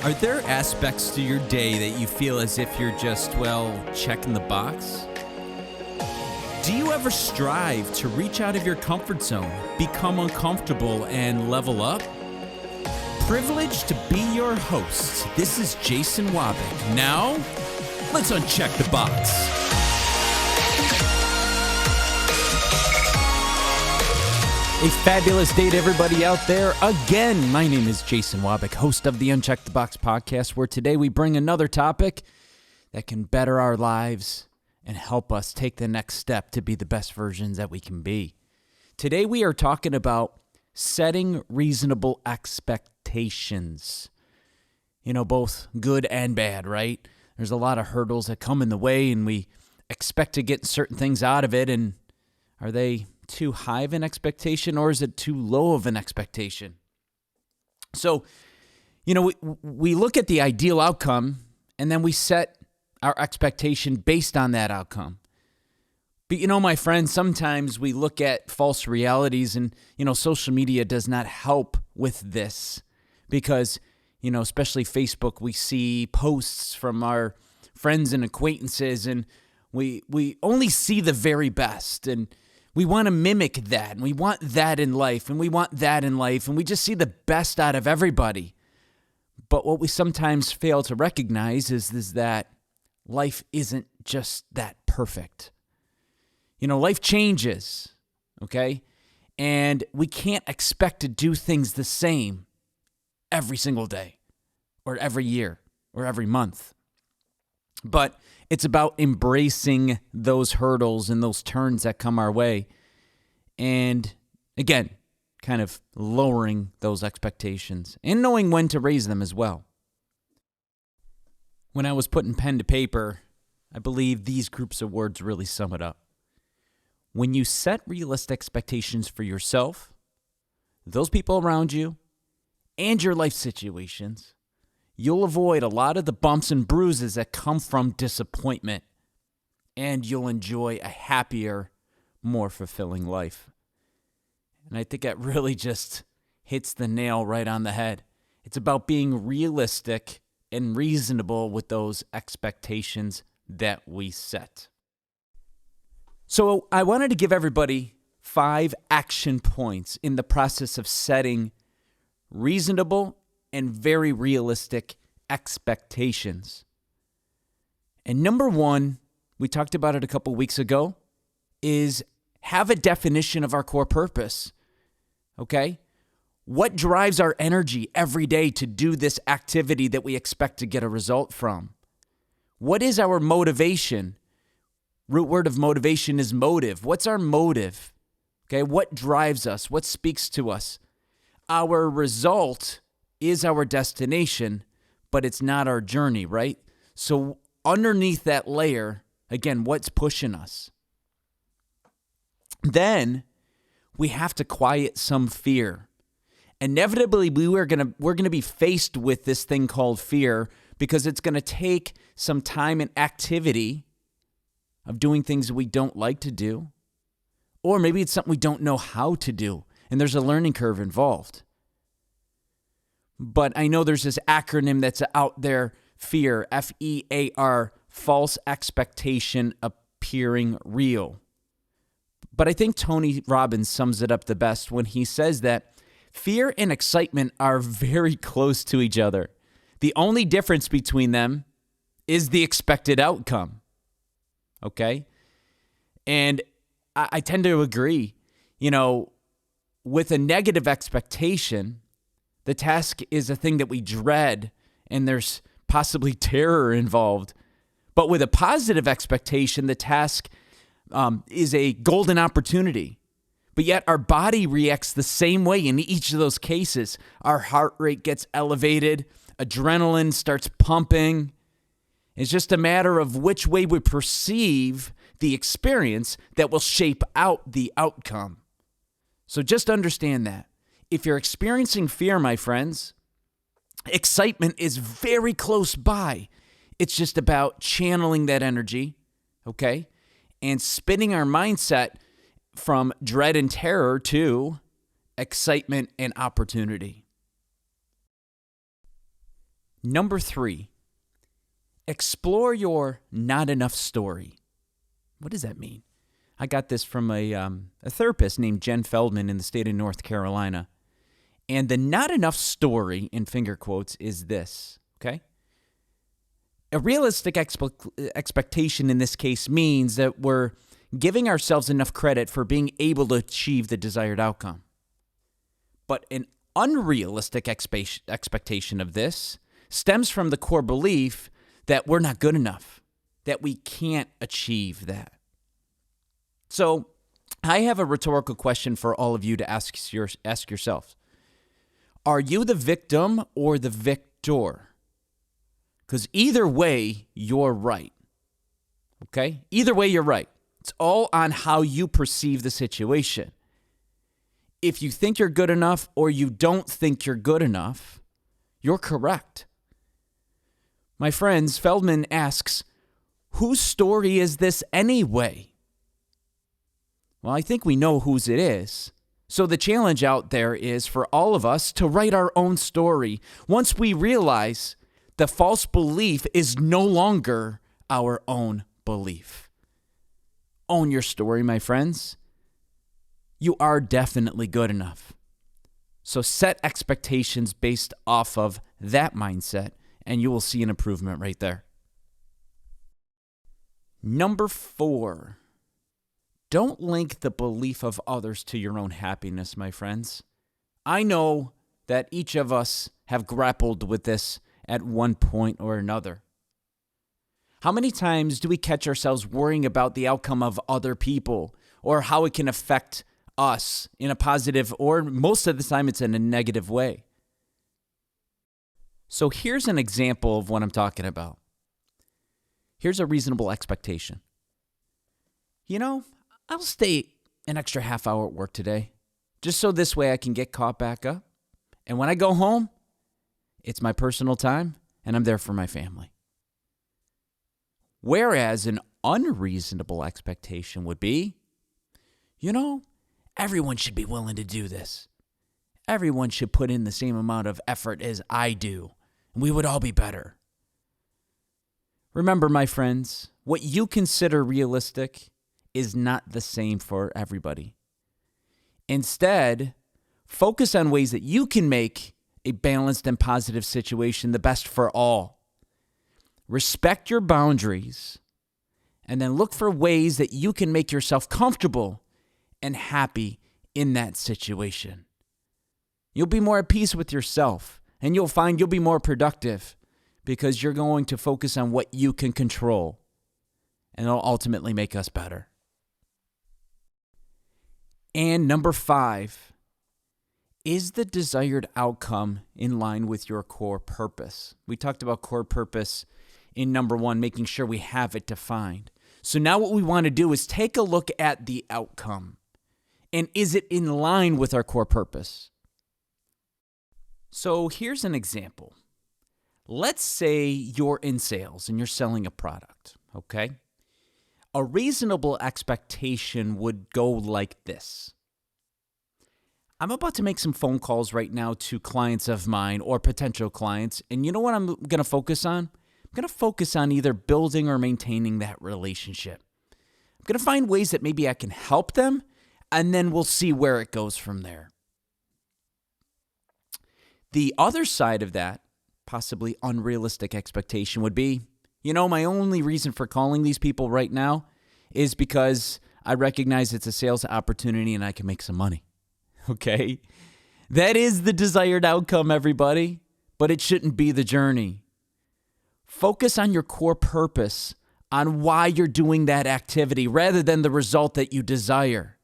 Are there aspects to your day that you feel as if you're just, checking the box? Do you ever strive to reach out of your comfort zone, become uncomfortable, and level up? Privileged to be your host, this is Jason Wabick. Now, let's uncheck the box. A fabulous day to everybody out there. Again, my name is Jason Wabick, host of the Uncheck the Box podcast, where today we bring another topic that can better our lives and help us take the next step to be the best versions that we can be. Today we are talking about setting reasonable expectations. You know, both good and bad, right? There's a lot of hurdles that come in the way, and we expect to get certain things out of it, and are they too high of an expectation, or is it too low of an expectation? So, we look at the ideal outcome, and then we set our expectation based on that outcome. But, my friends, sometimes we look at false realities, and, social media does not help with this because, especially Facebook, we see posts from our friends and acquaintances, and we only see the very best, and we want to mimic that, and we want that in life, and we want that in life, and we just see the best out of everybody. But what we sometimes fail to recognize is that life isn't just that perfect. Life changes, okay? And we can't expect to do things the same every single day, or every year, or every month. But it's about embracing those hurdles and those turns that come our way. And again, kind of lowering those expectations and knowing when to raise them as well. When I was putting pen to paper, I believe these groups of words really sum it up. When you set realistic expectations for yourself, those people around you, and your life situations, you'll avoid a lot of the bumps and bruises that come from disappointment, and you'll enjoy a happier, more fulfilling life. And I think that really just hits the nail right on the head. It's about being realistic and reasonable with those expectations that we set. So I wanted to give everybody 5 action points in the process of setting reasonable and very realistic expectations. And number 1, we talked about it a couple weeks ago, is have a definition of our core purpose, okay? What drives our energy every day to do this activity that we expect to get a result from? What is our motivation? Root word of motivation is motive. What's our motive? Okay, what drives us? What speaks to us? Our result is our destination, but it's not our journey, right? So underneath that layer, again, what's pushing us? Then we have to quiet some fear. Inevitably, we're gonna be faced with this thing called fear because it's gonna take some time and activity of doing things that we don't like to do, or maybe it's something we don't know how to do, and there's a learning curve involved. But I know there's this acronym that's out there, FEAR, F-E-A-R, false expectation appearing real. But I think Tony Robbins sums it up the best when he says that fear and excitement are very close to each other. The only difference between them is the expected outcome, okay? And I tend to agree, with a negative expectation, the task is a thing that we dread, and there's possibly terror involved. But with a positive expectation, the task is a golden opportunity. But yet our body reacts the same way in each of those cases. Our heart rate gets elevated, adrenaline starts pumping. It's just a matter of which way we perceive the experience that will shape out the outcome. So just understand that. If you're experiencing fear, my friends, excitement is very close by. It's just about channeling that energy, okay? And spinning our mindset from dread and terror to excitement and opportunity. Number 3, explore your not enough story. What does that mean? I got this from a therapist named Jen Feldman in the state of North Carolina. And the not enough story, in finger quotes, is this, okay? A realistic expectation in this case means that we're giving ourselves enough credit for being able to achieve the desired outcome. But an unrealistic expectation of this stems from the core belief that we're not good enough, that we can't achieve that. So I have a rhetorical question for all of you to ask yourself. Are you the victim or the victor? Because either way, you're right. Okay? Either way, you're right. It's all on how you perceive the situation. If you think you're good enough or you don't think you're good enough, you're correct. My friends, Feldman asks, whose story is this anyway? Well, I think we know whose it is. So the challenge out there is for all of us to write our own story once we realize the false belief is no longer our own belief. Own your story, my friends. You are definitely good enough. So set expectations based off of that mindset, and you will see an improvement right there. Number 4. Don't link the belief of others to your own happiness, my friends. I know that each of us have grappled with this at one point or another. How many times do we catch ourselves worrying about the outcome of other people or how it can affect us in a positive, or most of the time it's in a negative way? So here's an example of what I'm talking about. Here's a reasonable expectation. I'll stay an extra half hour at work today, just so this way I can get caught back up. And when I go home, it's my personal time, and I'm there for my family. Whereas an unreasonable expectation would be, everyone should be willing to do this. Everyone should put in the same amount of effort as I do, and we would all be better. Remember, my friends, what you consider realistic is not the same for everybody. Instead, focus on ways that you can make a balanced and positive situation the best for all. Respect your boundaries, and then look for ways that you can make yourself comfortable and happy in that situation. You'll be more at peace with yourself, and you'll find you'll be more productive because you're going to focus on what you can control, and it'll ultimately make us better. And number 5, is the desired outcome in line with your core purpose? We talked about core purpose in number 1, making sure we have it defined. So now what we want to do is take a look at the outcome. And is it in line with our core purpose? So here's an example. Let's say you're in sales and you're selling a product, okay? A reasonable expectation would go like this. I'm about to make some phone calls right now to clients of mine or potential clients, and you know what I'm going to focus on? I'm going to focus on either building or maintaining that relationship. I'm going to find ways that maybe I can help them, and then we'll see where it goes from there. The other side of that, possibly unrealistic expectation would be, my only reason for calling these people right now is because I recognize it's a sales opportunity and I can make some money. Okay? That is the desired outcome, everybody, but it shouldn't be the journey. Focus on your core purpose, on why you're doing that activity rather than the result that you desire.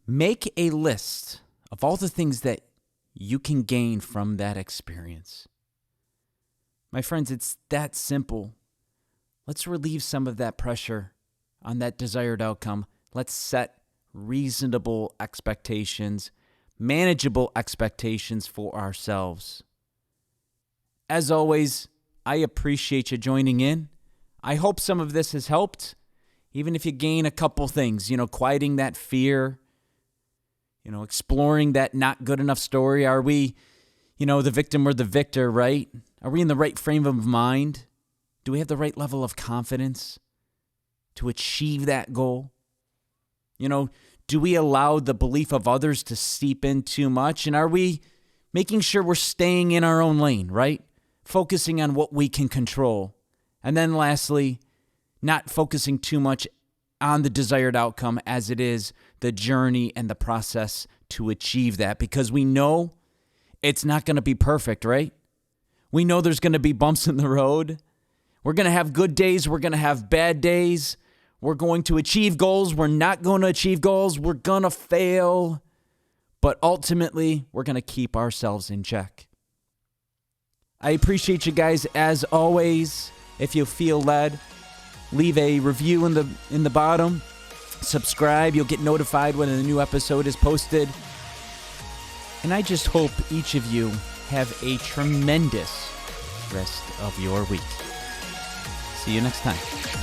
Make a list of all the things that you can gain from that experience. My friends, it's that simple. Let's relieve some of that pressure on that desired outcome. Let's set reasonable expectations, manageable expectations for ourselves. As always, I appreciate you joining in. I hope some of this has helped, even if you gain a couple things, quieting that fear, exploring that not good enough story. Are we, the victim or the victor, right? Are we in the right frame of mind? Do we have the right level of confidence to achieve that goal? Do we allow the belief of others to seep in too much? And are we making sure we're staying in our own lane, right? Focusing on what we can control. And then lastly, not focusing too much on the desired outcome as it is the journey and the process to achieve that, because we know it's not going to be perfect, right? We know there's going to be bumps in the road. We're going to have good days. We're going to have bad days. We're going to achieve goals. We're not going to achieve goals. We're going to fail. But ultimately, we're going to keep ourselves in check. I appreciate you guys as always. If you feel led, leave a review in the bottom. Subscribe. You'll get notified when a new episode is posted. And I just hope each of you have a tremendous rest of your week. See you next time.